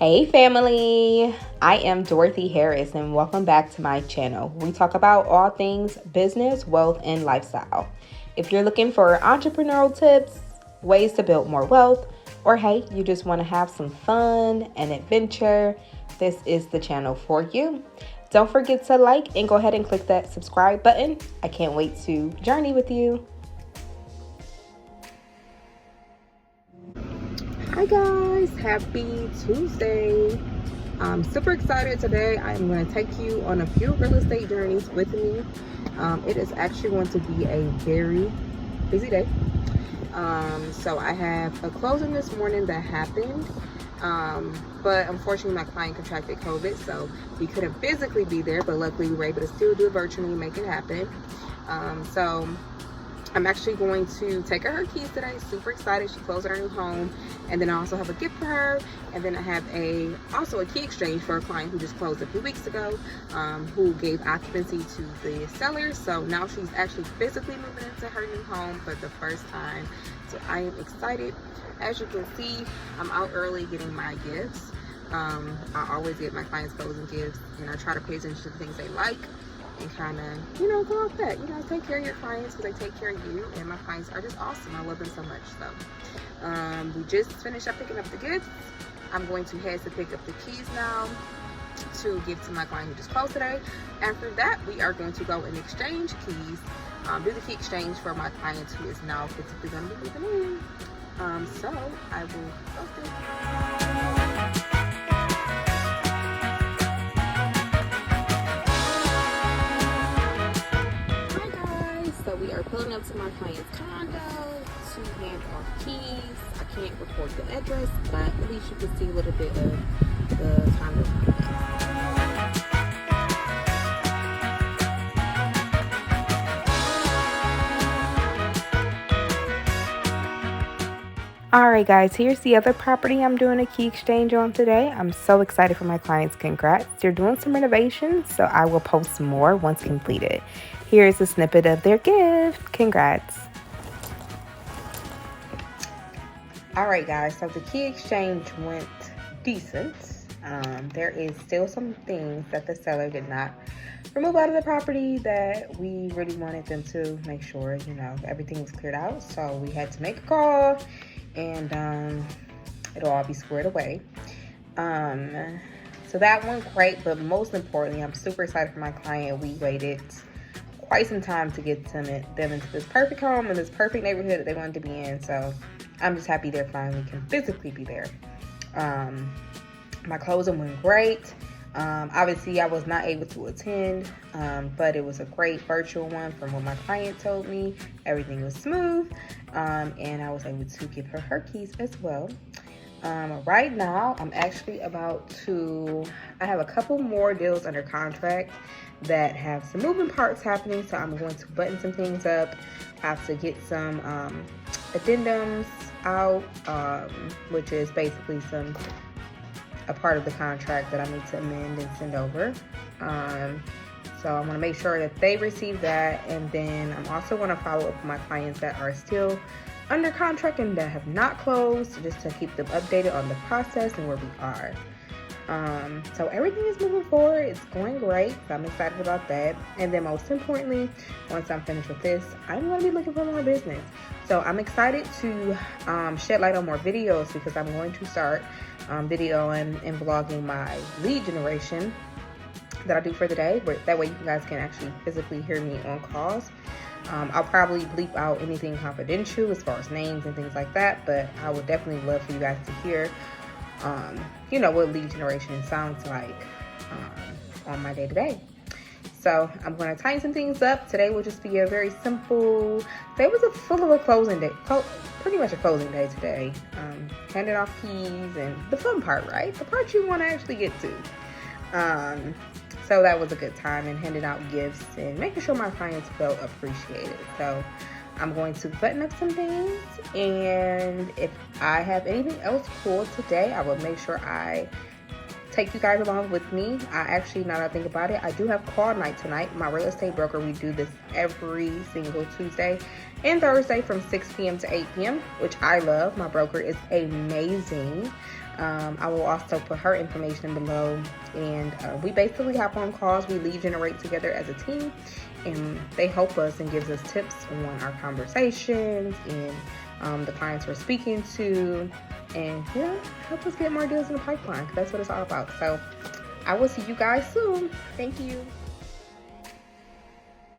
Hey family, I am Dorothy Harris and welcome back to my channel. We talk about all things business, wealth, and lifestyle. If you're looking for entrepreneurial tips, ways to build more wealth, or hey, you just want to have some fun and adventure, this is the channel for you. Don't forget to like and go ahead and click that subscribe button. I can't wait to journey with you. Hi guys, happy Tuesday. I'm super excited today. I'm going to take you on a few real estate journeys with me. It is actually going to be a very busy day. So I have a closing this morning that happened, but unfortunately my client contracted COVID, so we couldn't physically be there, but luckily we were able to still do it virtually and make it happen. So I'm actually going to take her keys today. Super excited. She closed her new home. And then I also have a gift for her. And then I have also a key exchange for a client who just closed a few weeks ago, who gave occupancy to the seller. So now she's actually physically moving into her new home for the first time. So I am excited. As you can see, I'm out early getting my gifts. I always get my clients closing gifts, and I try to pay attention to the things they like. And kind of, go off that, take care of your clients because they take care of you. And my clients are just awesome. I love them so much. So we just finished up picking up the gifts. I'm going to head to pick up the keys now to give to my client who just closed today. After that, we are going to go and exchange keys, do the key exchange for my client who is now physically going to be moving in. So I will go through. So we are pulling up to my client's condo to hand off keys. I can't record the address, but at least you can see a little bit of the condo complex. Alright guys, here's the other property I'm doing a key exchange on today. I'm so excited for my clients. Congrats. They're doing some renovations, so I will post more once completed. Here's a snippet of their gift. Congrats. Alright guys, so the key exchange went decent. There is still some things that the seller did not remove out of the property that we really wanted them to make sure, everything was cleared out. So we had to make a call and it'll all be squared away. So that went great, but most importantly, I'm super excited for my client. We waited quite some time to get them into this perfect home in this perfect neighborhood that they wanted to be in. So I'm just happy they finally can physically be there. My closing went great. Obviously I was not able to attend, but it was a great virtual one from what my client told me. Everything was smooth, and I was able to give her keys as well. Right now I'm actually I have a couple more deals under contract that have some moving parts happening, so I'm going to button some things up, have to get some addendums out, which is basically a part of the contract that I need to amend and send over. So I'm going to make sure that they receive that, and then I'm also going to follow up with my clients that are still under contract and that have not closed, just to keep them updated on the process and where we are. So everything is moving forward. It's going great. So I'm excited about that. And then most importantly, once I'm finished with this, I'm going to be looking for more business. So I'm excited to shed light on more videos, because I'm going to start videoing and vlogging my lead generation that I do for the day. But that way you guys can actually physically hear me on calls. I'll probably bleep out anything confidential as far as names and things like that, but I would definitely love for you guys to hear what lead generation sounds like on my day-to-day. So I'm going to tighten some things up. Today will just be a very simple, today was full of a closing day, pretty much a closing day today. Handing off keys and the fun part, right? The part you want to actually get to. So that was a good time, and handing out gifts and making sure my clients felt appreciated. So I'm going to button up some things, and if I have anything else cool today, I will make sure I take you guys along with me. Now that I think about it, I do have call night tonight. My real estate broker, we do this every single Tuesday and Thursday from 6 p.m. to 8 p.m., which I love. My broker is amazing. I will also put her information below, and we basically hop on calls. We lead generate together as a team, and they help us and gives us tips on our conversations and the clients we're speaking to, and help us get more deals in the pipeline, because that's what it's all about. So I will see you guys soon. Thank you.